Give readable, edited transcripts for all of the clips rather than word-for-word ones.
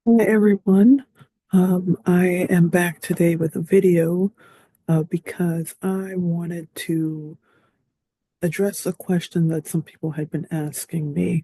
Hi everyone. I am back today with a video because I wanted to address a question that some people had been asking me.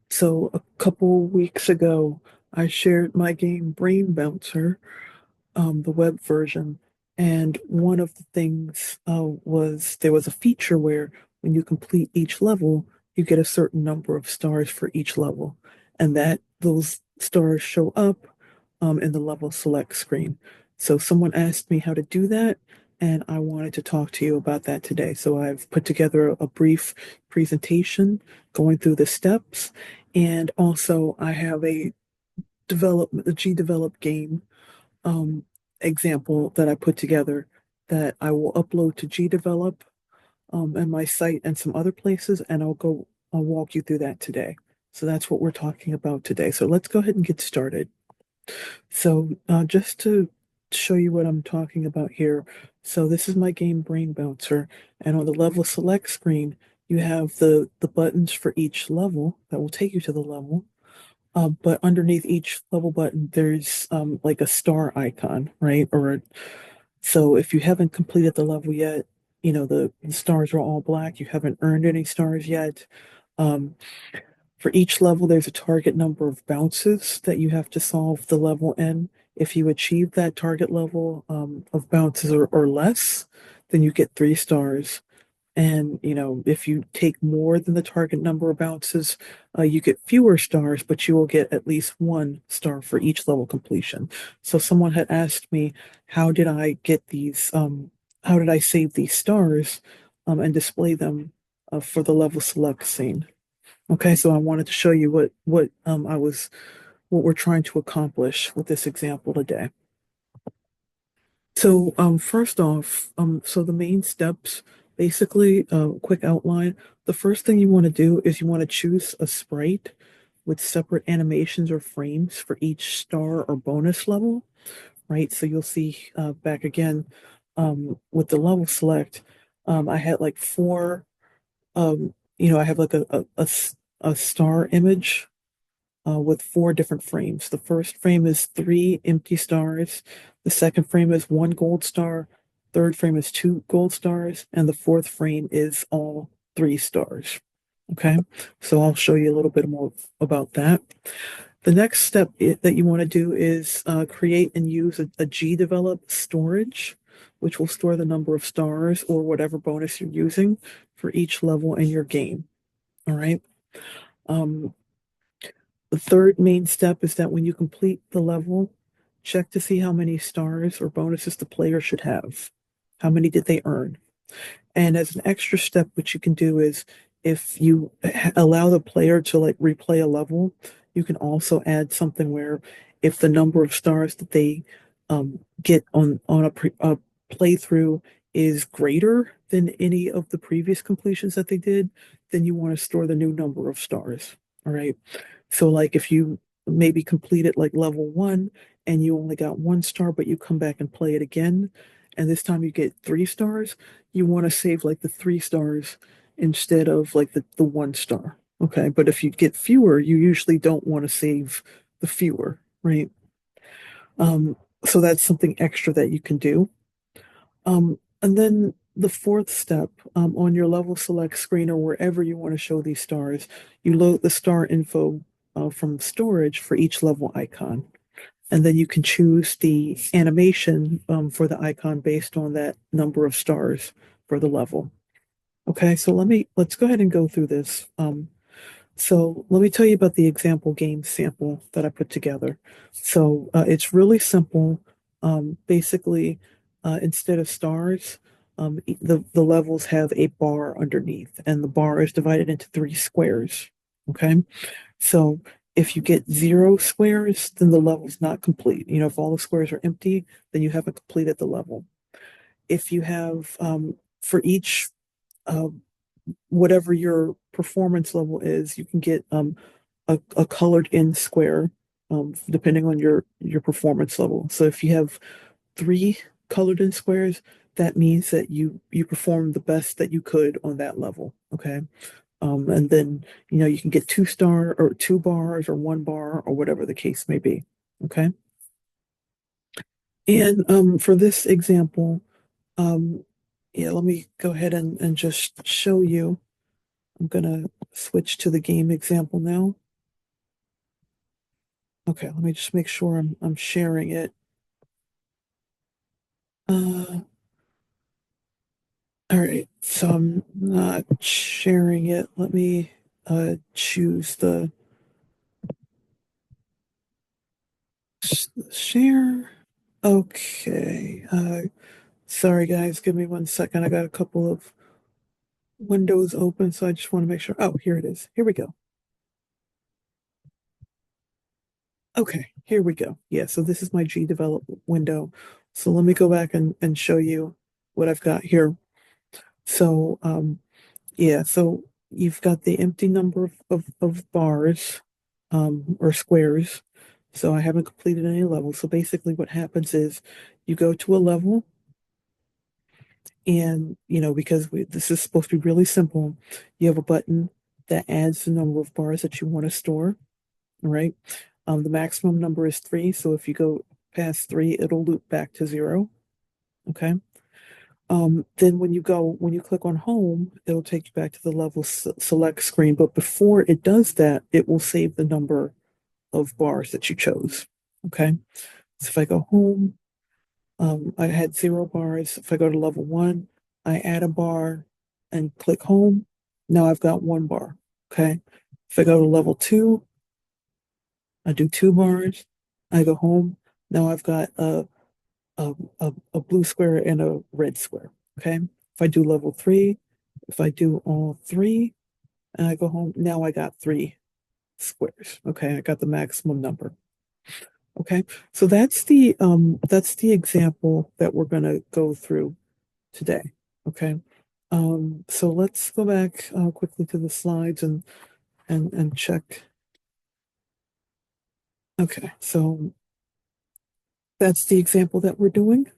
So a couple weeks ago, I shared my game Brain Bouncer, the web version. And one of the things was there was a feature where when you complete each level, you get a certain number of stars for each level, and that those stars show up in the level select screen. So someone asked me how to do that, and I wanted to talk to you about that today. So I've put together a brief presentation going through the steps, and also I have a GDevelop game um, example that I put together that I will upload to GDevelop and my site and some other places, and I'll walk you through that today. So that's what we're talking about today. So let's go ahead and get started. So just to show you what I'm talking about here, so this is my game Brain Bouncer, and on the level select screen, you have the buttons for each level that will take you to the level. But underneath each level button, there's like a star icon, right? So if you haven't completed the level yet, the stars are all black. You haven't earned any stars yet. Um, for each level, there's a target number of bounces that you have to solve the level in. If you achieve that target level of bounces or less, then you get 3 stars. And, if you take more than the target number of bounces, you get fewer stars, but you will get at least 1 star for each level completion. So someone had asked me, how did I get how did I save these stars, and display them, for the level select scene? Okay, so I wanted to show you what we're trying to accomplish with this example today. So, first off, so the main steps, basically, quick outline. The first thing you want to do is you want to choose a sprite with separate animations or frames for each star or bonus level, right? So you'll see back again with the level select, I had like four, I have like a star image with 4 different frames. The first frame is 3 empty stars. The second frame is 1 gold star. Third frame is 2 gold stars. And the fourth frame is all 3 stars. Okay, so I'll show you a little bit more about that. The next step that you want to do is create and use a GDevelop storage, which will store the number of stars or whatever bonus you're using for each level in your game. All right. Um, the third main step is that when you complete the level, check to see how many stars or bonuses the player should have. How many did they earn? And as an extra step, what you can do is if you allow the player to like replay a level, you can also add something where if the number of stars that they get on a playthrough is greater than any of the previous completions that they did, then you want to store the new number of stars. All right. So like if you maybe completed like level 1 and you only got 1 star, but you come back and play it again, and this time you get 3 stars, you want to save like the 3 stars instead of like the 1 star. Okay. But if you get fewer, you usually don't want to save the fewer, right? Um, so that's something extra that you can do. And then the fourth step, on your level select screen or wherever you want to show these stars, you load the star info from storage for each level icon. And then you can choose the animation for the icon based on that number of stars for the level. Okay, so let's go ahead and go through this. So let me tell you about the example game sample that I put together. So it's really simple. Basically, instead of stars, the levels have a bar underneath, and the bar is divided into 3 squares. Okay, so if you get 0 squares, then the level's not complete. If all the squares are empty, then you haven't completed the level. If you have for each uh, whatever your performance level is, you can get a colored in square, depending on your performance level. So if you have 3 colored in squares, that means that you performed the best that you could on that level. Okay. And then, you can get 2 star or 2 bars or 1 bar or whatever the case may be. Okay. And for this example, um, yeah, let me go ahead and just show you. I'm gonna switch to the game example now. Okay, let me just make sure I'm sharing it. Uh, all right, so I'm not sharing it. Let me choose the share. Okay. Sorry guys, give me 1 second. I got a couple of windows open, so I just want to make sure. Oh, here it is. Here we go. Okay, here we go. Yeah, so this is my GDevelop window. So let me go back and show you what I've got here. So yeah, so you've got the empty number of bars or squares. So I haven't completed any levels. So basically what happens is you go to a level and because this is supposed to be really simple, you have a button that adds the number of bars that you want to store. All right. The maximum number is 3. So if you go past 3, it'll loop back to 0. Okay. Then when you click on home, it'll take you back to the level select screen. But before it does that, it will save the number of bars that you chose. Okay. So if I go home, I had 0 bars. If I go to level 1, I add a bar and click home. Now I've got 1 bar. Okay. If I go to level 2, I do 2 bars. I go home. Now I've got a blue square and a red square. Okay. If I do level 3, if I do all 3 and I go home, now I got 3 squares. Okay. I got the maximum number. Okay. So that's the example that we're gonna go through today. Okay. So let's go back quickly to the slides and check. Okay. So that's the example that we're doing.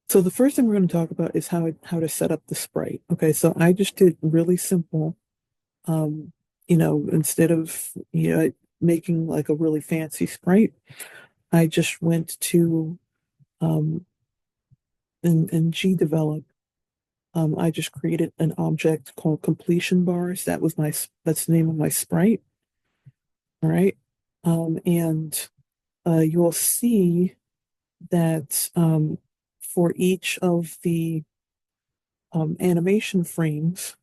So the first thing we're going to talk about is how to set up the sprite. Okay, so I just did really simple. Um, instead of making like a really fancy sprite, I just went to in GDevelop. I just created an object called completion bars. That's the name of my sprite. All right, and you'll see that for each of the animation frames,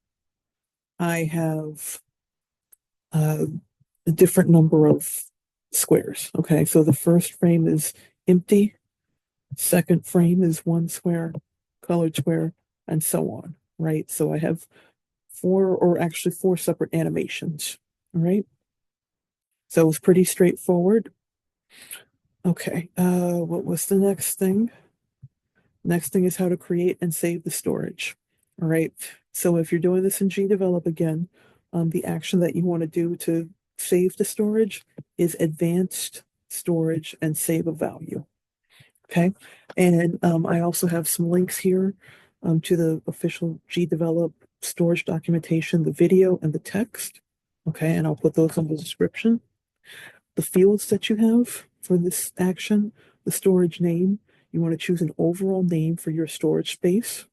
I have a different number of squares. Okay, so the first frame is empty, second frame is 1 square, colored square, and so on. Right, so I have 4 separate animations. All right, so it was pretty straightforward. Okay, what was the next thing? Next thing is how to create and save the storage. All right. So if you're doing this in GDevelop again, the action that you want to do to save the storage is advanced storage and save a value. Okay. And I also have some links here to the official GDevelop storage documentation, the video and the text. Okay. And I'll put those in the description. The fields that you have for this action, the storage name, you want to choose an overall name for your storage space.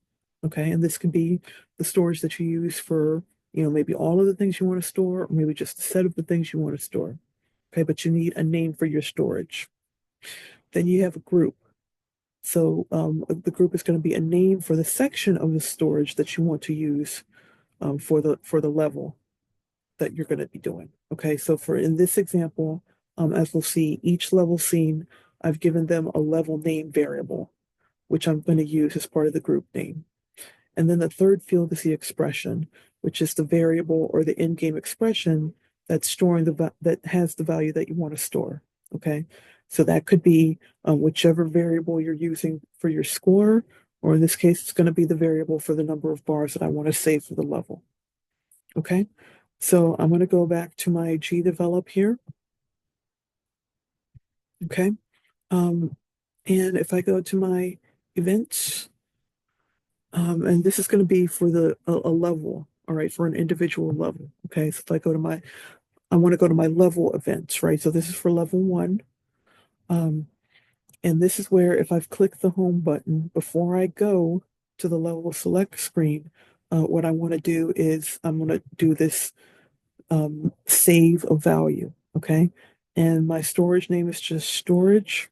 Okay, and this can be the storage that you use for, maybe all of the things you want to store, or maybe just a set of the things you want to store. Okay, but you need a name for your storage. Then you have a group. So the group is going to be a name for the section of the storage that you want to use for the level that you're going to be doing. Okay, so for in this example, as we'll see, each level scene, I've given them a level name variable, which I'm going to use as part of the group name. And then the third field is the expression, which is the variable or the in-game expression that's storing that has the value that you want to store. Okay, so that could be whichever variable you're using for your score, or in this case, it's going to be the variable for the number of bars that I want to save for the level. Okay, so I'm going to go back to my GDevelop here. Okay, and if I go to my events, And this is going to be for a level, all right, for an individual level. Okay, so if I go to I want to go to my level events, right? So this is for level one. Um, and this is where if I've clicked the home button before I go to the level select screen, what I want to do is I'm going to do this save a value, okay? And my storage name is just storage.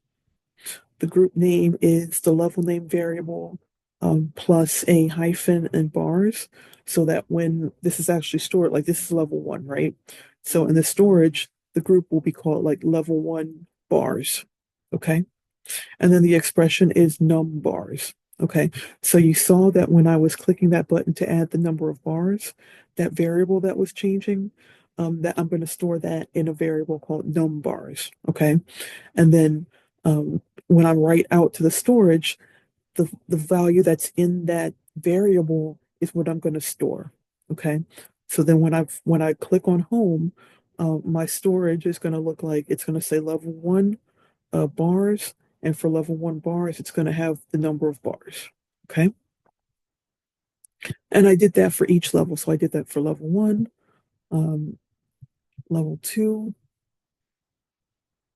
The group name is the level name variable plus a hyphen and bars so that when this is actually stored, like this is level one, right? So in the storage, the group will be called like level one bars, okay? And then the expression is num bars, okay? So you saw that when I was clicking that button to add the number of bars, that variable that was changing, that I'm going to store that in a variable called num bars, okay? And then when I write out to the storage, the value that's in that variable is what I'm going to store. Okay. So then when I click on home, my storage is going to look like it's going to say level one bars, and for level one bars, it's going to have the number of bars. Okay. And I did that for each level. So I did that for level one, um, level two,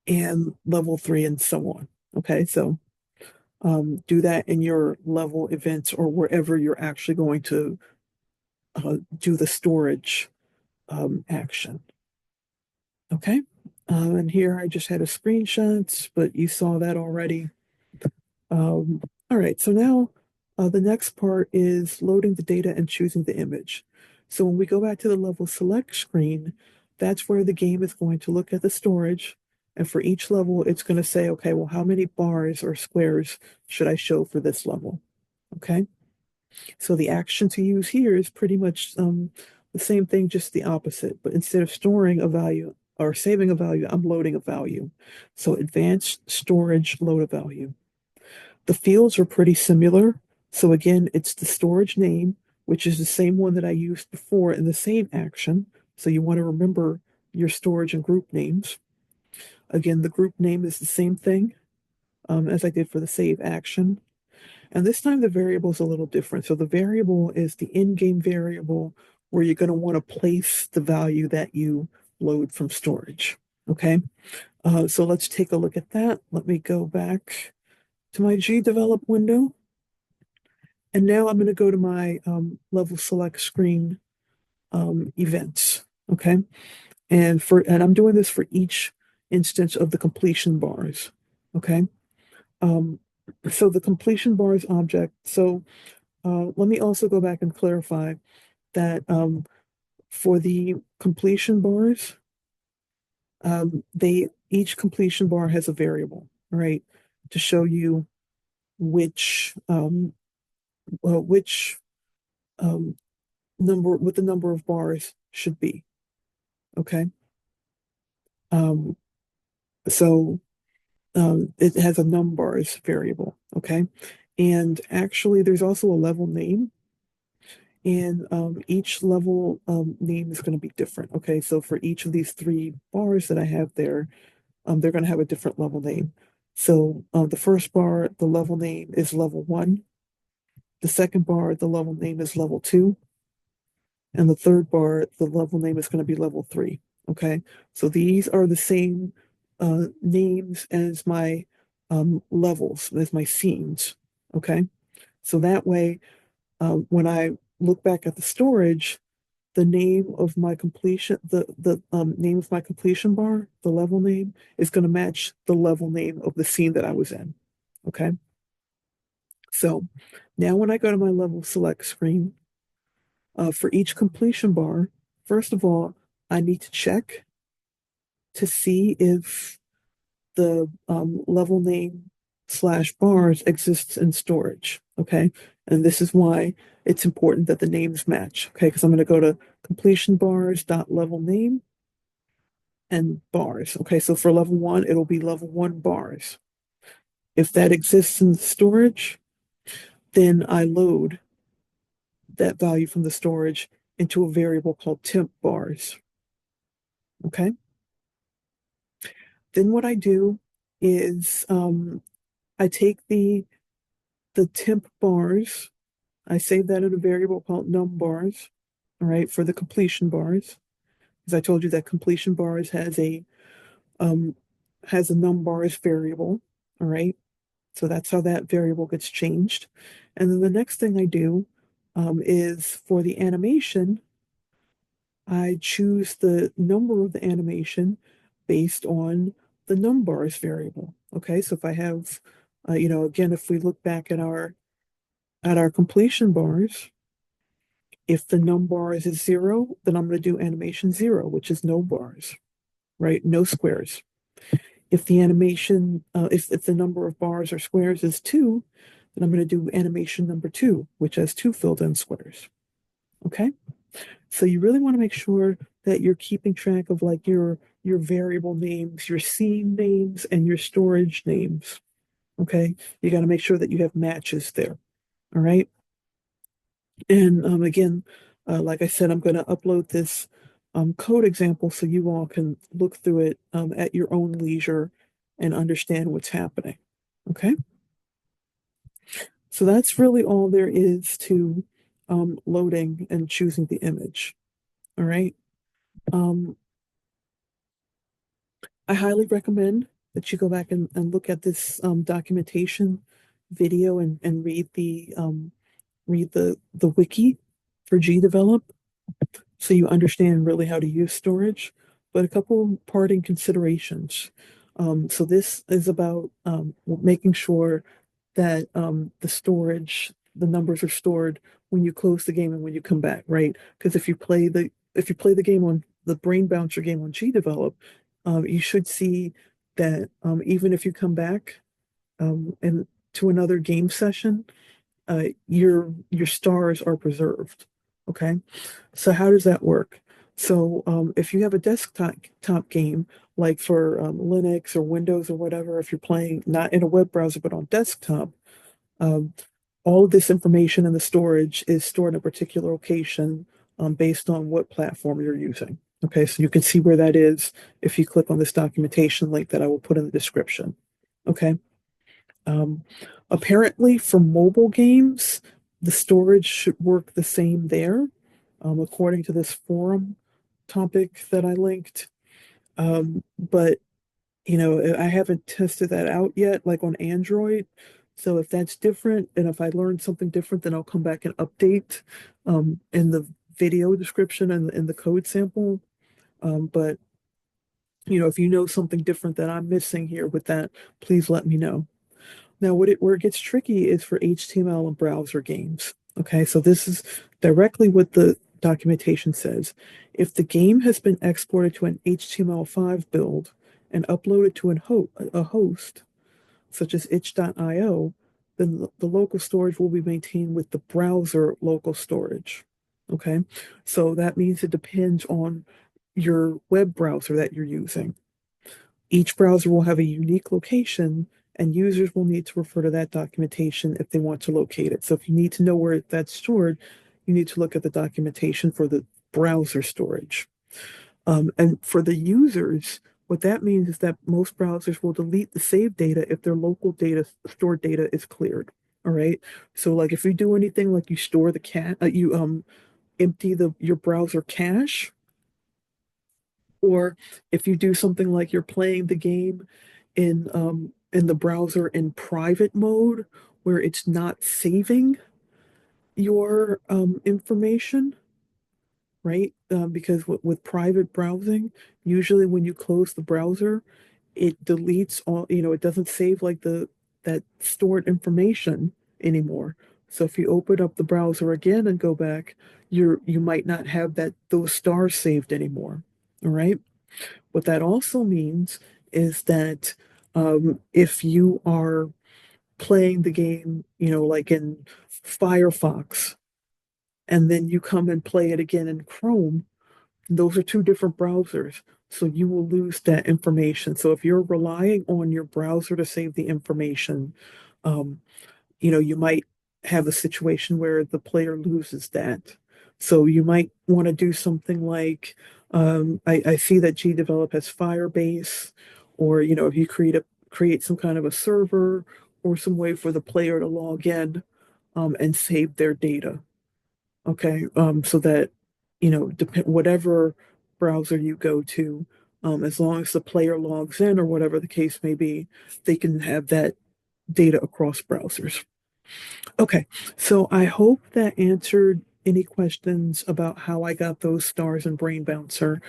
and level three, and so on. Okay. So do that in your level events or wherever you're actually going to do the storage action. Okay. And here I just had a screenshot, but you saw that already. All right, so now the next part is loading the data and choosing the image. So when we go back to the level select screen, that's where the game is going to look at the storage. And for each level, it's going to say, okay, well, how many bars or squares should I show for this level? Okay. So the action to use here is pretty much the same thing, just the opposite. But instead of storing a value or saving a value, I'm loading a value. So advanced storage, load a value. The fields are pretty similar. So again, it's the storage name, which is the same one that I used before in the save action. So you want to remember your storage and group names. Again, the group name is the same thing as I did for the save action. And this time the variable is a little different. So the variable is the in-game variable where you're going to want to place the value that you load from storage. Okay. So let's take a look at that. Let me go back to my GDevelop window. And now I'm going to go to my level select screen events. Okay. And I'm doing this for each instance of the completion bars. Okay. Um, so the completion bars object. So let me also go back and clarify that for the completion bars, they each completion bar has a variable, right, to show you which which um, number what the number of bars should be. Okay, um, so it has a num bars variable. Okay, and actually, there's also a level name. And each level name is going to be different. Okay, so for each of these three bars that I have there, they're going to have a different level name. So the first bar, the level name is level one. The second bar, the level name is level two. And the third bar, the level name is going to be level three. Okay, so these are the same names as my levels, as my scenes. Okay, so that way, when I look back at the storage, the name of my completion, the name of my completion bar, the level name is going to match the level name of the scene that I was in. Okay. So now when I go to my level select screen, for each completion bar, first of all, I need to check to see if the level name slash bars exists in storage. Okay. And this is why it's important that the names match. Okay. Because I'm going to go to completion bars dot level name and bars. Okay, so for level one, it'll be level one bars. If that exists in the storage, then I load that value from the storage into a variable called temp bars. Okay, then what I do is I take the temp bars I save that in a variable called num bars, all right, for the completion bars. As I told you, that completion bars um has a num bars variable, all right. So that's how that variable gets changed. And then the next thing I do is for the animation, I choose the number of the animation based on the num bars variable. Okay, so if I have, again, if we look back at our completion bars, if the num bars is zero, then I'm going to do animation zero, which is no bars, right? No squares. If the animation, if the number of bars or squares is two, then I'm going to do animation number two, which has two filled in squares. Okay. So you really want to make sure that you're keeping track of like your variable names, your scene names, and your storage names. Okay. You got to make sure that you have matches there. All right. And again, like I said, I'm going to upload this code example so you all can look through it at your own leisure and understand what's happening. Okay. So that's really all there is to loading and choosing the image. All right. Um, I highly recommend that you go back and look at this documentation video and read the wiki for GDevelop so you understand really how to use storage. But a couple parting considerations. So this is about making sure that the numbers are stored when you close the game and when you come back, right? Because if you play the game on the Brain Bouncer game on GDevelop, you should see that even if you come back and to another game session, your stars are preserved. Okay, so how does that work? So if you have a desktop top game, like for Linux or Windows or whatever, if you're playing not in a web browser but on desktop, um, all of this information in the storage is stored in a particular location based on what platform you're using. Okay, so you can see where that is if you click on this documentation link that I will put in the description. Okay. Um, Apparently, for mobile games, the storage should work the same there, according to this forum topic that I linked. But I haven't tested that out yet, like on Android. So if that's different, and if I learn something different, then I'll come back and update in the video description and in the code sample. But if you know something different that I'm missing here with that, please let me know. Now, where it gets tricky is for HTML and browser games. Okay, so this is directly what the documentation says. If the game has been exported to an HTML5 build and uploaded to a host, such as itch.io, then the local storage will be maintained with the browser local storage. Okay, so that means it depends on your web browser that you're using. Each browser will have a unique location, and users will need to refer to that documentation if they want to locate it. So if you need to know where that's stored, you need to look at the documentation for the browser storage. And for the users, what that means is that most browsers will delete the saved data if their local data stored data is cleared. All right. So like if you do anything like you store the you empty the your browser cache, or if you do something like you're playing the game in the browser in private mode where it's not saving your information, right? Because with private browsing, usually when you close the browser, it deletes all, it doesn't save like the that stored information anymore. So if you open up the browser again and go back, you might not have those stars saved anymore. All right. What that also means is that if you are playing the game, like in Firefox, and then you come and play it again in Chrome, those are two different browsers. So you will lose that information. So if you're relying on your browser to save the information, um, you might have a situation where the player loses that. So you might want to do something like I see that GDevelop has Firebase, or if you create some kind of a server or some way for the player to log in, and save their data. Okay, so that depend whatever browser you go to, as long as the player logs in or whatever the case may be, they can have that data across browsers. Okay, so I hope that answered any questions about how I got those stars in Brain Bouncer,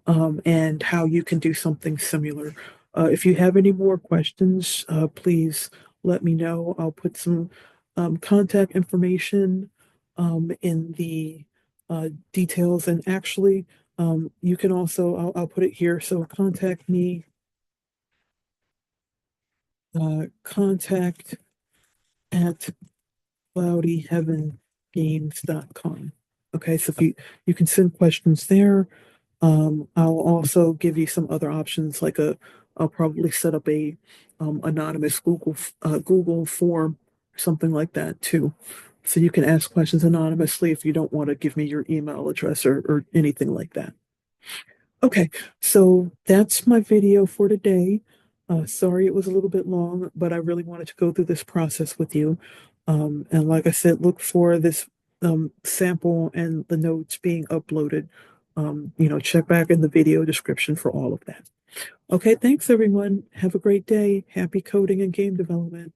and how you can do something similar. If you have any more questions, please let me know. I'll put some contact information in the details, and actually, you can also, I'll put it here. So contact me, contact at cloudyheavengames.com. Okay, so if you can send questions there. I'll also give you some other options, like I'll probably set up a anonymous Google form or something like that too. So you can ask questions anonymously if you don't want to give me your email address or anything like that. Okay, so that's my video for today. Sorry it was a little bit long, but I really wanted to go through this process with you. And like I said, look for this sample and the notes being uploaded. Check back in the video description for all of that. Okay, thanks everyone. Have a great day. Happy coding and game development.